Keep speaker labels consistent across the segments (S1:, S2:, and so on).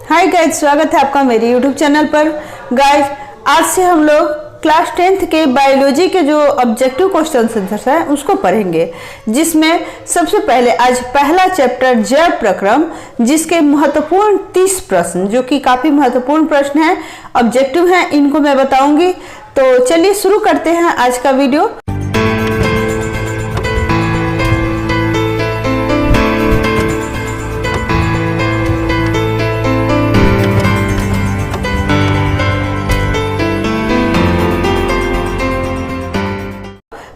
S1: Hi guys, स्वागत है आपका मेरे यूट्यूब चैनल पर। गाइज, आज से हम लोग क्लास 10th के बायोलॉजी के जो ऑब्जेक्टिव क्वेश्चन आंसर्स है उसको पढ़ेंगे, जिसमें सबसे पहले आज पहला चैप्टर जैव प्रक्रम, जिसके महत्वपूर्ण 30 प्रश्न जो कि काफी महत्वपूर्ण प्रश्न हैं, ऑब्जेक्टिव हैं, इनको मैं बताऊंगी। तो चलिए शुरू करते हैं आज का वीडियो।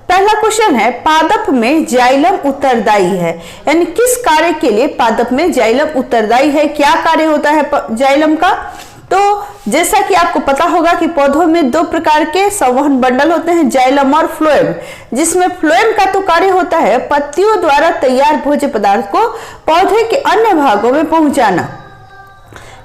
S1: पहला क्वेश्चन है, पादप में जाइलम उत्तरदायी है, यानी किस कार्य के लिए पादप में जाइलम उत्तरदायी है, क्या कार्य होता है जाइलम का। तो जैसा कि आपको पता होगा कि पौधों में दो प्रकार के संवहन बंडल होते हैं, जाइलम और फ्लोएम, जिसमें फ्लोएम का तो कार्य होता है पत्तियों द्वारा तैयार भोज्य पदार्थ को पौधे के अन्य भागों में पहुंचाना,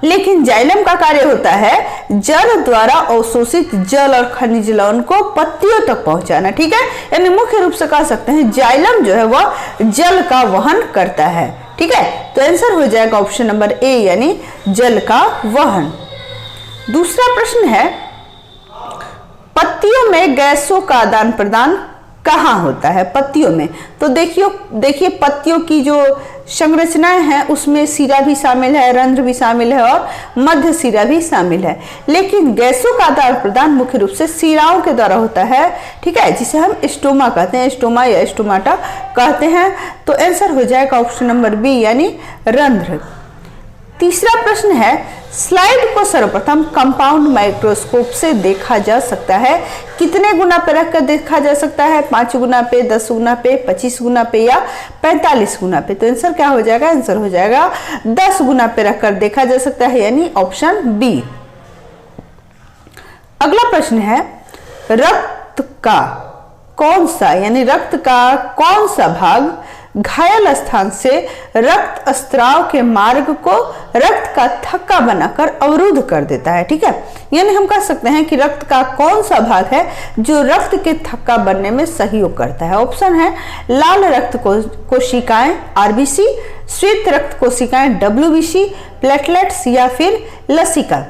S1: लेकिन जाइलम का कार्य होता है जल द्वारा अवशोषित जल और खनिज लवण को पत्तियों तक पहुंचाना। ठीक है, यानी मुख्य रूप से कह सकते हैं जाइलम जो है वह जल का वहन करता है। ठीक है, तो आंसर हो जाएगा ऑप्शन नंबर ए, यानी जल का वहन। दूसरा प्रश्न है, पत्तियों में गैसों का आदान प्रदान कहाँ होता है पत्तियों में। तो देखिए पत्तियों की जो संरचनाएं हैं उसमें सिरा भी शामिल है, रंध्र भी शामिल है और मध्य सिरा भी शामिल है, लेकिन गैसों का आदान प्रदान मुख्य रूप से सिराओं के द्वारा होता है। ठीक है, जिसे हम स्टोमा कहते हैं, स्टोमा या स्टोमाटा कहते हैं। तो आंसर हो जाएगा ऑप्शन नंबर बी, यानी रंध्र। तीसरा प्रश्न है, स्लाइड को सर्वप्रथम कंपाउंड माइक्रोस्कोप से देखा जा सकता है, कितने गुना पे रखकर देखा जा सकता है, 5 गुना पे, 10 गुना पे, 25 गुना पे या 45 गुना पे। तो आंसर क्या हो जाएगा, आंसर हो जाएगा 10 गुना पे रखकर देखा जा सकता है, यानी ऑप्शन बी। अगला प्रश्न है, रक्त का कौन सा, यानी रक्त का कौन सा भाग घायल स्थान से रक्त स्त्राव के मार्ग को रक्त का थक्का बनाकर अवरुद्ध कर देता है। ठीक है, यानी हम कह सकते हैं कि रक्त का कौन सा भाग है जो रक्त के थक्का बनने में सहयोग करता है। ऑप्शन है लाल रक्त कोशिकाएं आरबीसी, श्वेत रक्त कोशिकाएं डब्ल्यूबीसी, प्लेटलेट्स या फिर लसिका।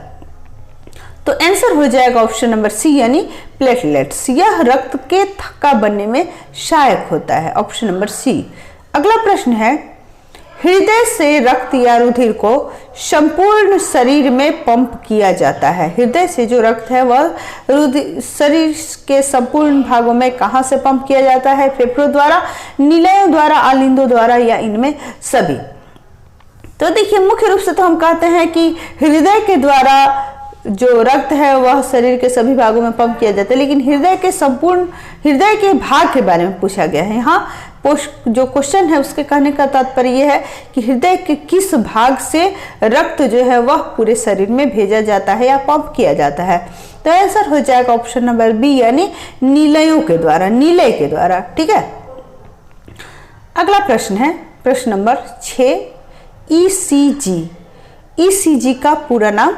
S1: तो आंसर हो जाएगा ऑप्शन नंबर सी, यानी प्लेटलेट्स। यह रक्त के थक्का बनने में सहायक होता है, ऑप्शन नंबर सी। अगला प्रश्न है, हृदय से रक्त या रुधिर को संपूर्ण शरीर में पंप किया जाता है। हृदय से जो रक्त है वह शरीर के संपूर्ण भागों में कहां से पंप किया जाता है, फेफड़ों द्वारा, नीलयों द्वारा, आलिंदों द्वारा या इनमें सभी। तो देखिए मुख्य रूप से तो हम कहते हैं कि हृदय के द्वारा जो रक्त है वह शरीर के सभी भागों में पंप किया जाता है, लेकिन हृदय के भाग के बारे में पूछा गया है। यहाँ जो क्वेश्चन है उसके कहने का तात्पर्य यह है कि हृदय के किस भाग से रक्त जो है वह पूरे शरीर में भेजा जाता है या पंप किया जाता है। तो आंसर हो जाएगा ऑप्शन नंबर बी, यानी नीलयों के द्वारा, नीले के द्वारा। ठीक है, अगला प्रश्न है प्रश्न नंबर 6, ईसीजी। ईसीजी का पूरा नाम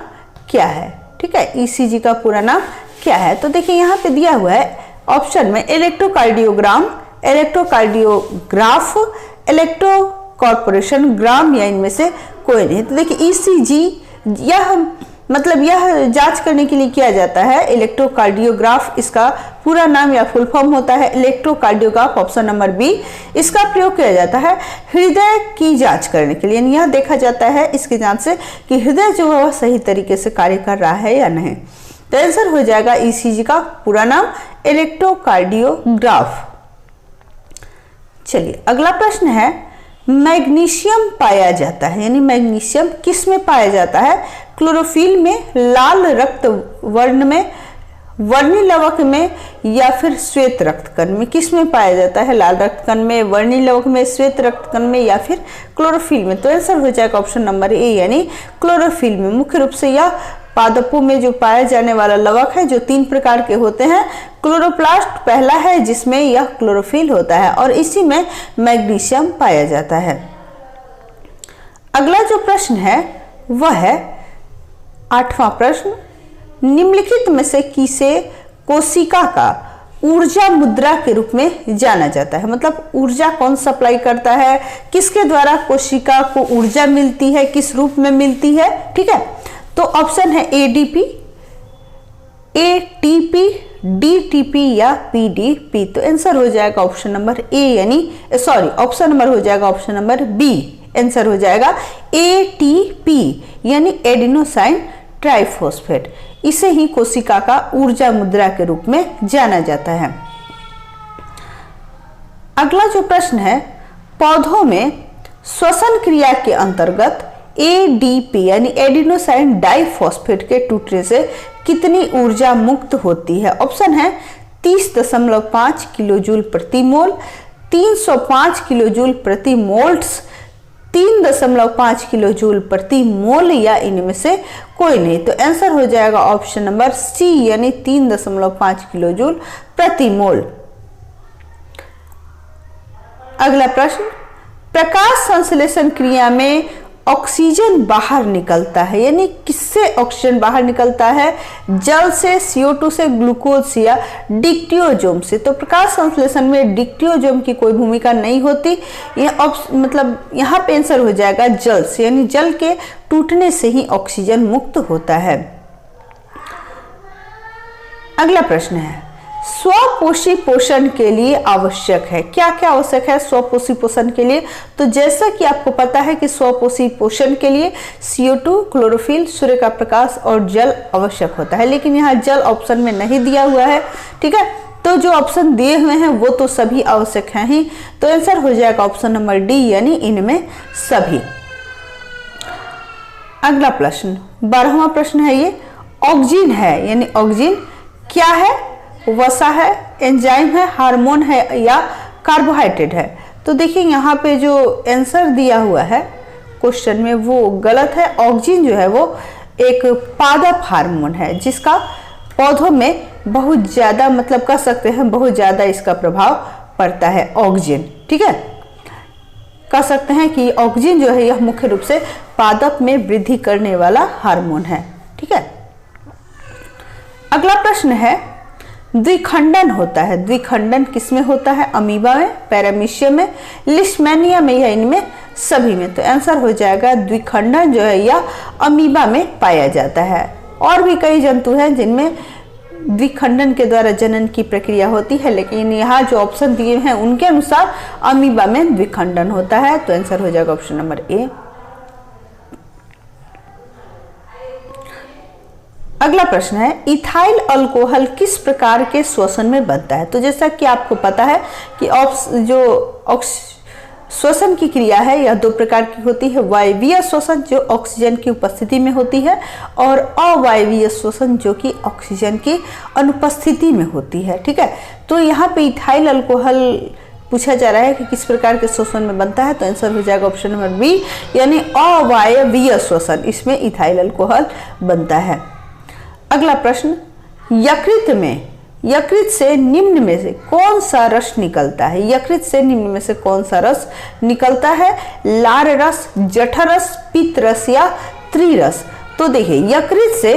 S1: क्या है। ठीक है, ईसीजी का पूरा नाम क्या है। तो देखिए यहाँ पे दिया हुआ है ऑप्शन में इलेक्ट्रोकार्डियोग्राम, इलेक्ट्रोकार्डियोग्राफ, इलेक्ट्रोकॉर्पोरेशन ग्राम या इनमें से कोई नहीं। तो देखिए ईसीजी यह जांच करने के लिए किया जाता है। इलेक्ट्रोकार्डियोग्राफ इसका पूरा नाम या फुल फॉर्म होता है, इलेक्ट्रोकार्डियोग्राफ, ऑप्शन नंबर बी। इसका प्रयोग किया जाता है हृदय की जांच करने के लिए। यह देखा जाता है इसकी जांच से कि हृदय जो है वह सही तरीके से कार्य कर रहा है या नहीं। तो आंसर हो जाएगा ईसीजी का पूरा नाम इलेक्ट्रोकार्डियोग्राफ। चलिए अगला प्रश्न है, मैग्नीशियम पाया जाता है, यानी मैग्नीशियम किस में पाया जाता है। क्लोरोफिल में, लाल रक्त वर्ण में, वर्णी लवक में या फिर श्वेत रक्त कण में। किस में पाया जाता है, लाल रक्त कण में, वर्णी लवक में, श्वेत रक्त कण में या फिर क्लोरोफिल में। तो आंसर हो जाएगा ऑप्शन नंबर ए, यानी क्लोरोफिल में। मुख्य रूप से यह पादपों में जो पाया जाने वाला लवक है जो 3 प्रकार के होते हैं। क्लोरोप्लास्ट पहला है जिसमें यह क्लोरोफिल होता है और इसी में मैग्नीशियम पाया जाता है। अगला जो प्रश्न है वह है 8वां प्रश्न, निम्नलिखित में से किसे कोशिका का ऊर्जा मुद्रा के रूप में जाना जाता है। मतलब ऊर्जा कौन सप्लाई करता है, किसके द्वारा कोशिका को ऊर्जा मिलती है, किस रूप में मिलती है। ठीक है, तो ऑप्शन है एडीपी, एटीपी, डीटीपी या पीडीपी। तो आंसर हो जाएगा ऑप्शन नंबर ए, यानी सॉरी ऑप्शन नंबर हो जाएगा ऑप्शन नंबर बी। आंसर हो जाएगा एटीपी यानी एडिनोसाइन ट्राइफॉस्फेट। इसे ही कोशिका का ऊर्जा मुद्रा के रूप में जाना जाता है। अगला जो प्रश्न है, पौधों में श्वसन क्रिया के अंतर्गत एडीपी यानी एडिनोसाइन डाइफॉस्फेट के टूटने से कितनी ऊर्जा मुक्त होती है। ऑप्शन है 30.5 किलोजूल प्रति मोल, 305 किलोजूल प्रति मोल्स, 3.5 किलोजूल प्रति मोल या इनमें से कोई नहीं। तो आंसर हो जाएगा ऑप्शन नंबर सी यानी 3.5 किलोजूल प्रति मोल। अगला प्रश्न, प्रकाश संश्लेषण क्रिया में ऑक्सीजन बाहर निकलता है, यानी किससे ऑक्सीजन बाहर निकलता है, जल से, CO2 से, ग्लूकोज से या डिक्टियोजोम से। तो प्रकाश संश्लेषण में डिक्टियोजोम की कोई भूमिका नहीं होती। मतलब यहाँ पे आंसर हो जाएगा जल से, यानी जल के टूटने से ही ऑक्सीजन मुक्त होता है। अगला प्रश्न है, स्वपोषी पोषण के लिए आवश्यक है। क्या क्या आवश्यक है स्वपोषी पोषण के लिए? तो जैसा कि आपको पता है कि स्वपोषी पोषण के लिए CO2, क्लोरोफिल, सूर्य का प्रकाश और जल आवश्यक होता है, लेकिन यहाँ जल ऑप्शन में नहीं दिया हुआ है। ठीक है, तो जो ऑप्शन दिए हुए हैं वो तो सभी आवश्यक हैं ही। तो आंसर हो जाएगा ऑप्शन नंबर डी यानी इनमें सभी। अगला प्रश्न 12वां प्रश्न है, ये ऑक्सीजन है, यानी ऑक्सीजन क्या है? वसा है, एंजाइम है, हार्मोन है या कार्बोहाइड्रेट है। तो देखिए यहाँ पे जो आंसर दिया हुआ है क्वेश्चन में वो गलत है। ऑक्सीजन जो है वो एक पादप हार्मोन है जिसका पौधों में बहुत ज़्यादा, मतलब कह सकते हैं बहुत ज़्यादा इसका प्रभाव पड़ता है ऑक्सीजन। ठीक है, कह सकते हैं कि ऑक्सीजन जो है यह मुख्य रूप से पादप में वृद्धि करने वाला हार्मोन है। ठीक है, अगला प्रश्न है, द्विखंडन होता है। द्विखंडन किसमें होता है? अमीबा में, पैरामीशियम में, लिस्टमैनिया में या इनमें सभी में। तो आंसर हो जाएगा द्विखंडन जो है यह अमीबा में पाया जाता है। और भी कई जंतु हैं जिनमें द्विखंडन के द्वारा जनन की प्रक्रिया होती है, लेकिन यहाँ जो ऑप्शन दिए हैं उनके अनुसार अमीबा में द्विखंडन होता है। तो आंसर हो जाएगा ऑप्शन नंबर ए। अगला प्रश्न है, इथाइल अल्कोहल किस प्रकार के श्वसन में बनता है? तो जैसा कि आपको पता है कि श्वसन की क्रिया है यह दो प्रकार की होती है। वायवीय श्वसन जो ऑक्सीजन की उपस्थिति में होती है और अवायवीय श्वसन जो कि ऑक्सीजन की अनुपस्थिति में होती है। ठीक है, तो यहाँ पे इथाइल अल्कोहल पूछा जा रहा है कि किस प्रकार के श्वसन में बनता है। तो आंसर हो जाएगा ऑप्शन नंबर बी यानी अवायवीय श्वसन, इसमें इथाइल अल्कोहल बनता है। अगला प्रश्न, यकृत से निम्न में से कौन सा रस निकलता है? यकृत से निम्न में से कौन सा रस निकलता है? लार रस, जठरस, पित्त रस या त्रिरस। तो देखिए यकृत से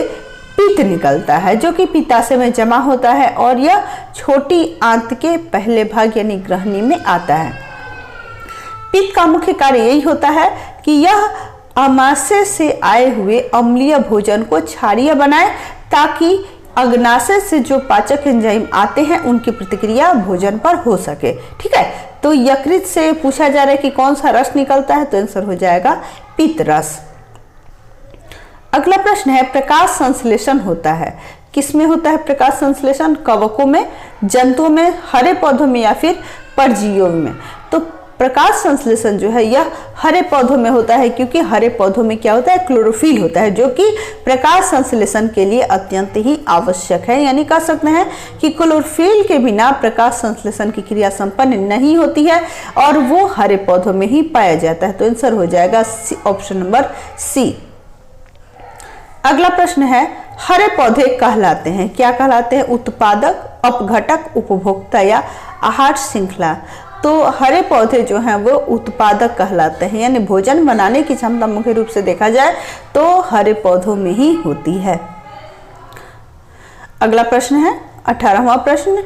S1: पित्त निकलता है जो कि पित्ताशय में जमा होता है और यह छोटी आंत के पहले भाग यानी ग्रहणी में आता है। पित्त का मुख्य कार्य यही होता है कि यह अमाशय से आए हुए अम्लीय भोजन को क्षारीय बनाए ताकि अग्नाशय से जो पाचक एंजाइम आते हैं उनकी प्रतिक्रिया भोजन पर हो सके। ठीक है, तो यकृत से पूछा जा रहा है कि कौन सा रस निकलता है। तो आंसर हो जाएगा पित्त रस। अगला प्रश्न है, प्रकाश संश्लेषण होता है किसमें होता है? प्रकाश संश्लेषण कवकों में, जंतुओं में, हरे पौधों में या फिर परजीवियों में। तो प्रकाश संश्लेषण जो है यह हरे पौधों में होता है क्योंकि हरे पौधों में क्या होता है? क्लोरोफिल होता है जो कि प्रकाश संश्लेषण के लिए अत्यंत ही आवश्यक है। यानी कह सकते हैं कि क्लोरोफिल के बिना प्रकाश संश्लेषण की क्रिया संपन्न नहीं होती है और वो हरे पौधों में ही पाया जाता है। तो आंसर हो जाएगा ऑप्शन नंबर सी। अगला प्रश्न है, हरे पौधे कहलाते हैं, क्या कहलाते हैं? उत्पादक, अपघटक, उपभोक्ता या आहार श्रृंखला। तो हरे पौधे जो हैं वो उत्पादक कहलाते हैं, यानी भोजन बनाने की क्षमता मुख्य रूप से देखा जाए तो हरे पौधों में ही होती है। अगला प्रश्न है 18वां प्रश्न,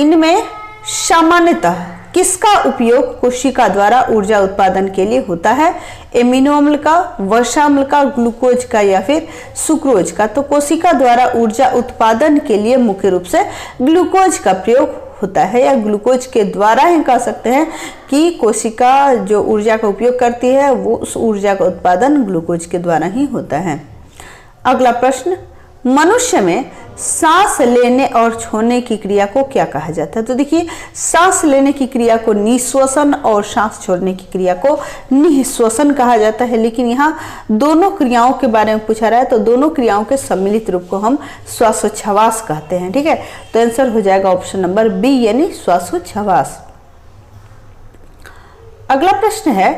S1: इनमें सामान्यतः किसका उपयोग कोशिका द्वारा ऊर्जा उत्पादन के लिए होता है? एमिनो अम्ल का, वसा अम्ल का, ग्लूकोज का या फिर सुक्रोज का? तो कोशिका द्वारा ऊर्जा उत्पादन के लिए मुख्य रूप से ग्लूकोज का प्रयोग होता है, या ग्लूकोज के द्वारा ही कह सकते हैं कि कोशिका जो ऊर्जा का उपयोग करती है वो उस ऊर्जा का उत्पादन ग्लूकोज के द्वारा ही होता है। अगला प्रश्न, मनुष्य में सांस लेने और छोड़ने की क्रिया को क्या कहा जाता है? तो देखिए, सांस लेने की क्रिया को निश्वसन और सांस छोड़ने की क्रिया को निःश्वसन कहा जाता है, लेकिन यहाँ दोनों क्रियाओं के बारे में पूछा रहा है तो दोनों क्रियाओं के सम्मिलित रूप को हम श्वासोच्छ्वास कहते हैं। ठीक है, तो आंसर हो जाएगा ऑप्शन नंबर बी यानी श्वासोच्छ्वास। अगला प्रश्न है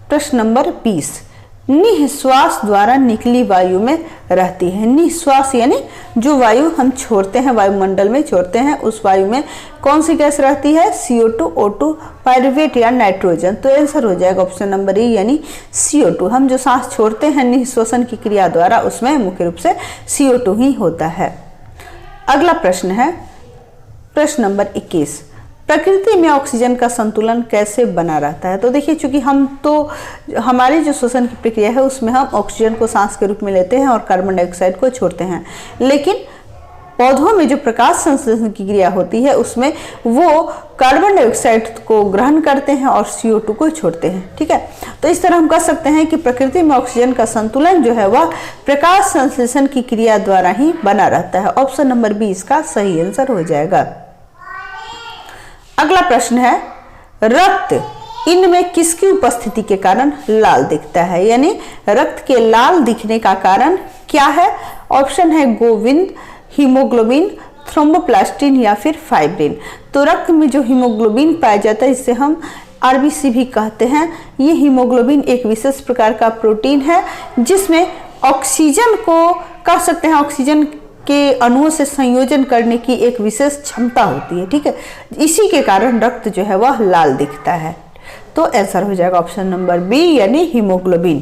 S1: प्रश्न नंबर 20, निःश्वास द्वारा निकली वायु में रहती है। निःश्वास यानी जो वायु हम छोड़ते हैं, वायुमंडल में छोड़ते हैं, उस वायु में कौन सी गैस रहती है? CO2, O2, पायरुवेट या नाइट्रोजन? तो आंसर हो जाएगा ऑप्शन नंबर ए यानी CO2। हम जो सांस छोड़ते हैं निःश्वसन की क्रिया द्वारा उसमें मुख्य रूप से CO2 ही होता है। अगला प्रश्न है प्रश्न नंबर 21, प्रकृति में ऑक्सीजन का संतुलन कैसे बना रहता है? तो देखिए, चूंकि हमारी जो श्वसन की प्रक्रिया है उसमें हम ऑक्सीजन को सांस के रूप में लेते हैं और कार्बन डाइऑक्साइड को छोड़ते हैं, लेकिन पौधों में जो प्रकाश संश्लेषण की क्रिया होती है उसमें वो कार्बन डाइऑक्साइड को ग्रहण करते हैं और CO2 को छोड़ते हैं। ठीक है, तो इस तरह हम कह सकते हैं कि प्रकृति में ऑक्सीजन का संतुलन जो है वह प्रकाश संश्लेषण की क्रिया द्वारा ही बना रहता है। ऑप्शन नंबर बी इसका सही आंसर हो जाएगा। अगला प्रश्न है, रक्त इनमें किसकी उपस्थिति के कारण लाल दिखता है? यानी रक्त के लाल दिखने का कारण क्या है? ऑप्शन है गोविंद, हीमोग्लोबिन, थ्रोम्बोप्लास्टिन या फिर फाइब्रिन। तो रक्त में जो हीमोग्लोबिन पाया जाता है जिसे हम RBC भी कहते हैं, ये हीमोग्लोबिन एक विशेष प्रकार का प्रोटीन है जिसमें ऑक्सीजन को कह सकते हैं ऑक्सीजन के अणुओं से संयोजन करने की एक विशेष क्षमता होती है। ठीक है, इसी के कारण रक्त जो है वह लाल दिखता है। तो आंसर हो जाएगा ऑप्शन नंबर बी यानी हीमोग्लोबिन।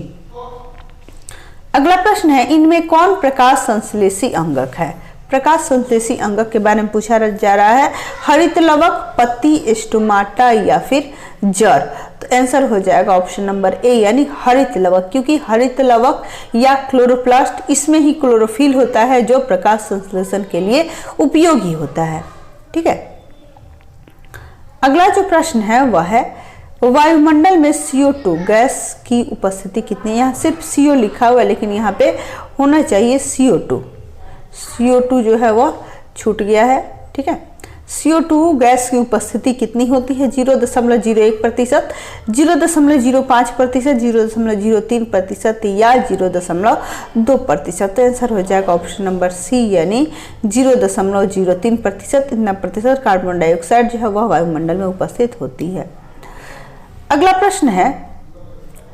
S1: अगला प्रश्न है, इनमें कौन प्रकाश संश्लेषी अंगक है? प्रकाश संश्लेषी अंगक के बारे में पूछा जा रहा है, हरित लवक, पत्ती, स्टोमाटा या फिर जड़? तो आंसर हो जाएगा ऑप्शन नंबर ए यानी हरित लवक, क्योंकि हरित लवक या क्लोरोप्लास्ट इसमें ही क्लोरोफिल होता है जो प्रकाश संश्लेषण के लिए उपयोगी होता है। ठीक है, अगला जो प्रश्न है वह है, वायुमंडल में CO2 गैस की उपस्थिति कितनी है? यहाँ सिर्फ CO लिखा हुआ है लेकिन यहाँ पे होना चाहिए CO2। CO2 जो है वह छूट गया है। ठीक है, CO2 गैस की उपस्थिति कितनी होती है? 0.01%, 0.05%, 0.03% या 0.2%? तो आंसर हो जाएगा ऑप्शन नंबर सी यानी 0.03%। इतना प्रतिशत कार्बन डाइऑक्साइड जो है वह वायुमंडल में उपस्थित होती है। अगला प्रश्न है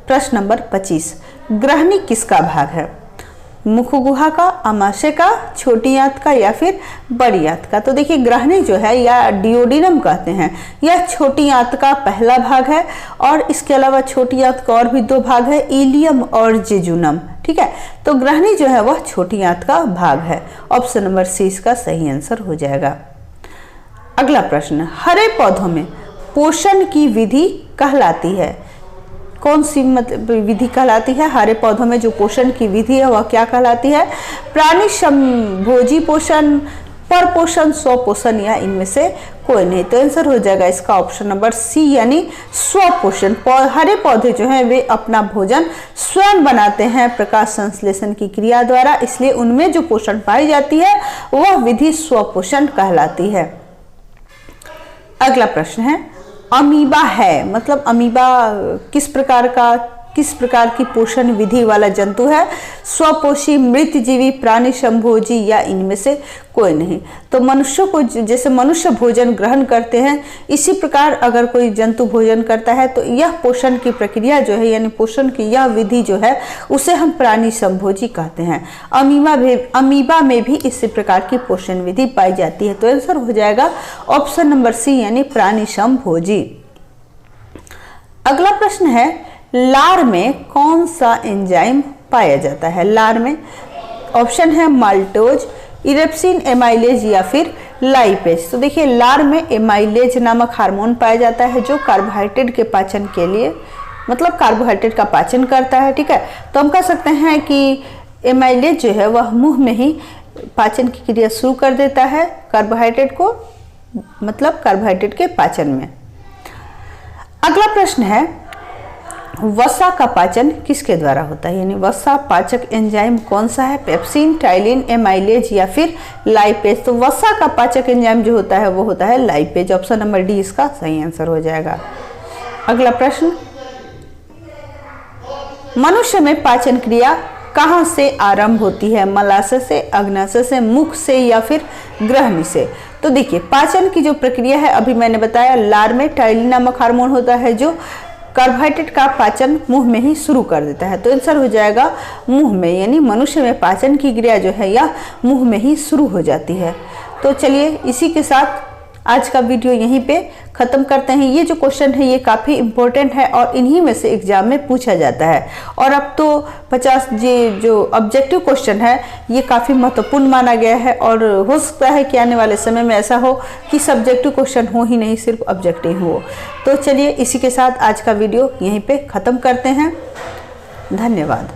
S1: प्रश्न नंबर 25, ग्रहणी किसका भाग है? मुख गुहा का, अमाशय का, छोटी आंत का या फिर बड़ी आंत का? तो देखिए, ग्रहणी जो है या डिओडिनम कहते हैं, यह छोटी आंत का पहला भाग है और इसके अलावा छोटी आंत का और भी दो भाग है, इलियम और जेजुनम। ठीक है, तो ग्रहणी जो है वह छोटी आंत का भाग है। ऑप्शन नंबर सी इसका सही आंसर हो जाएगा। अगला प्रश्न, हरे पौधों में पोषण की विधि कहलाती है? कौन सी विधि कहलाती है? हरे पौधों में जो पोषण की विधि है वह क्या कहलाती है? प्राणी समभोजी पोषण, पर पोषण, स्वपोषण या इनमें से कोई नहीं? तो आंसर हो जाएगा इसका ऑप्शन नंबर सी यानी स्वपोषण। हरे पौधे जो हैं वे अपना भोजन स्वयं बनाते हैं प्रकाश संश्लेषण की क्रिया द्वारा, इसलिए उनमें जो पोषण पाई जाती है वह विधि स्वपोषण कहलाती है। अगला प्रश्न है, अमीबा है मतलब अमीबा किस प्रकार की पोषण विधि वाला जंतु है? स्वपोषी, मृतजीवी, प्राणी संभोजी या इनमें से कोई नहीं? तो मनुष्य को जैसे मनुष्य भोजन ग्रहण करते हैं इसी प्रकार अगर कोई जंतु भोजन करता है तो यह पोषण की प्रक्रिया जो है यानी पोषण की यह विधि जो है उसे हम प्राणी संभोजी कहते हैं। अमीबा में भी इसी प्रकार की पोषण विधि पाई जाती है। तो आंसर हो जाएगा ऑप्शन नंबर सी यानी प्राणी संभोजी। अगला प्रश्न है, लार में कौन सा एंजाइम पाया जाता है? लार में ऑप्शन है माल्टोज, इरेप्सिन, एमाइलेज या फिर लाइपेज। तो देखिए लार में एमाइलेज नामक हार्मोन पाया जाता है जो कार्बोहाइड्रेट के पाचन के लिए, मतलब कार्बोहाइड्रेट का पाचन करता है। ठीक है, तो हम कह सकते हैं कि एमाइलेज जो है वह मुंह में ही पाचन की क्रिया शुरू कर देता है कार्बोहाइड्रेट को, मतलब कार्बोहाइड्रेट के पाचन में। अगला प्रश्न है वसा का पाचन किसके द्वारा होता है, यानी वसा पाचक एंजाइम कौन सा है, पेप्सिन, टाइलिन, एमाइलेज या फिर लाइपेज। तो वसा का पाचक एंजाइम जो होता है वो होता है लाइपेज। ऑप्शन नंबर डी इसका सही आंसर हो जाएगा। अगला प्रश्न, मनुष्य में पाचन क्रिया कहाँ से आरंभ होती है, मलाशय से, अग्नाशय से, मुख से या फिर ग्रहणी से। तो देखिए पाचन की जो प्रक्रिया है अभी मैंने बताया, लार में टाइलिन नामक हार्मोन होता है जो कार्बोहाइड्रेट का पाचन मुंह में ही शुरू कर देता है। तो आंसर हो जाएगा मुंह में, यानी मनुष्य में पाचन की क्रिया जो है यह मुंह में ही शुरू हो जाती है। तो चलिए इसी के साथ आज का वीडियो यहीं पे ख़त्म करते हैं। ये जो क्वेश्चन है ये काफ़ी इंपॉर्टेंट है और इन्हीं में से एग्जाम में पूछा जाता है। और अब तो 50 ये जो ऑब्जेक्टिव क्वेश्चन है ये काफ़ी महत्वपूर्ण माना गया है और हो सकता है कि आने वाले समय में ऐसा हो कि सब्जेक्टिव क्वेश्चन हो ही नहीं, सिर्फ ऑब्जेक्टिव हो। तो चलिए इसी के साथ आज का वीडियो यहीं पर ख़त्म करते हैं। धन्यवाद।